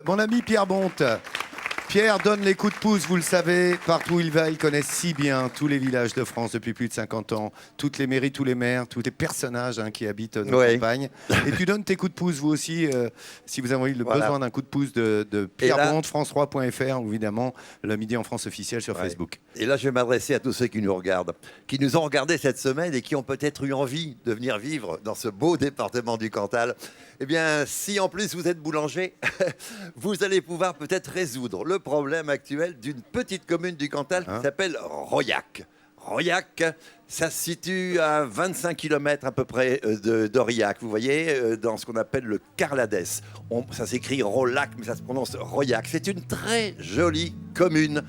Mon ami Pierre Bonte. Pierre donne les coups de pouce, vous le savez, partout où il va, il connaît si bien tous les villages de France depuis plus de 50 ans, toutes les mairies, tous les maires, tous les personnages qui habitent nos campagnes. Et tu donnes tes coups de pouce, vous aussi, si vous avez eu besoin d'un coup de pouce de Pierre Bonte, France3.fr, ou évidemment, le Midi en France officiel sur Facebook. Et là, je vais m'adresser à tous ceux qui nous regardent, qui nous ont regardés cette semaine et qui ont peut-être eu envie de venir vivre dans ce beau département du Cantal. Eh bien, si en plus vous êtes boulanger, vous allez pouvoir peut-être résoudre le problème actuel d'une petite commune du Cantal qui s'appelle Royac. Royac, ça se situe à 25 km à peu près d'Aurillac, vous voyez, dans ce qu'on appelle le Carladès. Ça s'écrit Rolac, mais ça se prononce Royac. C'est une très jolie commune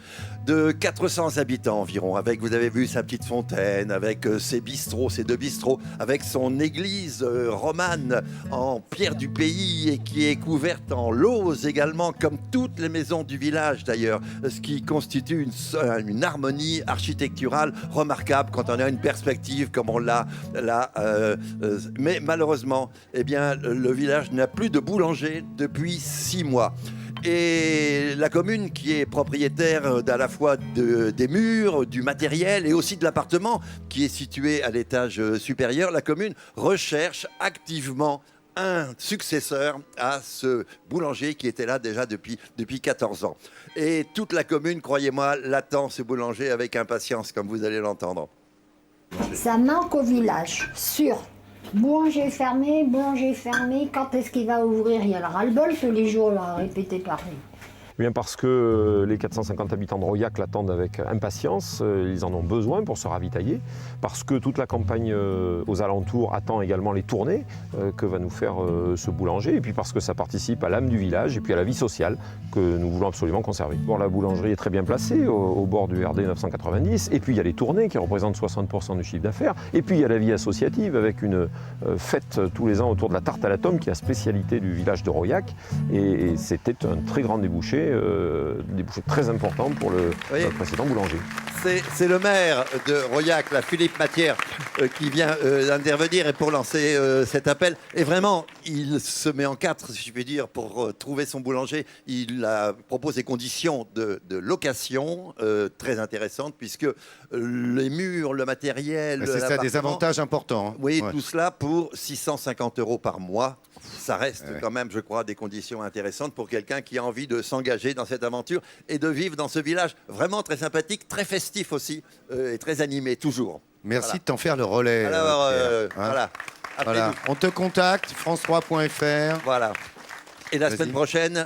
de 400 habitants environ, avec, vous avez vu, sa petite fontaine, avec ses bistrots, ses 2 bistrots, avec son église romane en pierre du pays et qui est couverte en lauze également, comme toutes les maisons du village d'ailleurs, ce qui constitue une harmonie architecturale remarquable quand on a une perspective comme on l'a là. Mais malheureusement, eh bien, le village n'a plus de boulanger depuis 6 mois. Et la commune qui est propriétaire à la fois des murs, du matériel et aussi de l'appartement qui est situé à l'étage supérieur, la commune recherche activement un successeur à ce boulanger qui était là déjà depuis 14 ans. Et toute la commune, croyez-moi, l'attend ce boulanger avec impatience, comme vous allez l'entendre. Ça manque au village, sûr. Boulanger fermé, quand est-ce qu'il va ouvrir? Il y a le ras-le-bol tous les jours, là, répété par lui. Bien parce que les 450 habitants de Royac l'attendent avec impatience, ils en ont besoin pour se ravitailler, parce que toute la campagne aux alentours attend également les tournées que va nous faire ce boulanger, et puis parce que ça participe à l'âme du village et puis à la vie sociale que nous voulons absolument conserver. Bon, la boulangerie est très bien placée au bord du RD 990, et puis il y a les tournées qui représentent 60% du chiffre d'affaires, et puis il y a la vie associative avec une fête tous les ans autour de la tarte à la tome qui est la spécialité du village de Royac, et c'était un très grand débouché très important pour le précédent boulanger. C'est le maire de Royac, là, Philippe Matière, qui vient d'intervenir et pour lancer cet appel. Et vraiment, il se met en quatre, si je puis dire, pour trouver son boulanger. Il propose des conditions de location très intéressantes, puisque les murs, le matériel... C'est ça, des avantages importants. Oui, tout cela pour 650 € par mois. Ça reste quand même, je crois, des conditions intéressantes pour quelqu'un qui a envie de s'engager dans cette aventure et de vivre dans ce village vraiment très sympathique, très festif aussi et très animé, toujours. Merci de t'en faire le relais. Alors, voilà. On te contacte, France3.fr. Voilà. Et la semaine prochaine,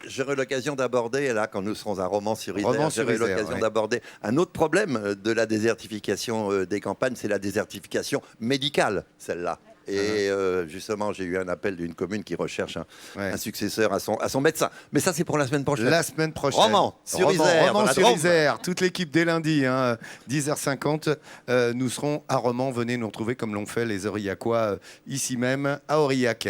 j'aurai l'occasion d'aborder, là, quand nous serons à Romans-sur-Isère, j'aurai l'occasion d'aborder un autre problème de la désertification des campagnes, c'est la désertification médicale, celle-là. Et justement, j'ai eu un appel d'une commune qui recherche un successeur à son médecin. Mais ça, c'est pour la semaine prochaine. La semaine prochaine. Romans-sur-Isère. Romans-sur-Isère. Toute l'équipe dès lundi, 10h50. Nous serons à Romans. Venez nous retrouver comme l'ont fait les Aurillacois ici même à Aurillac.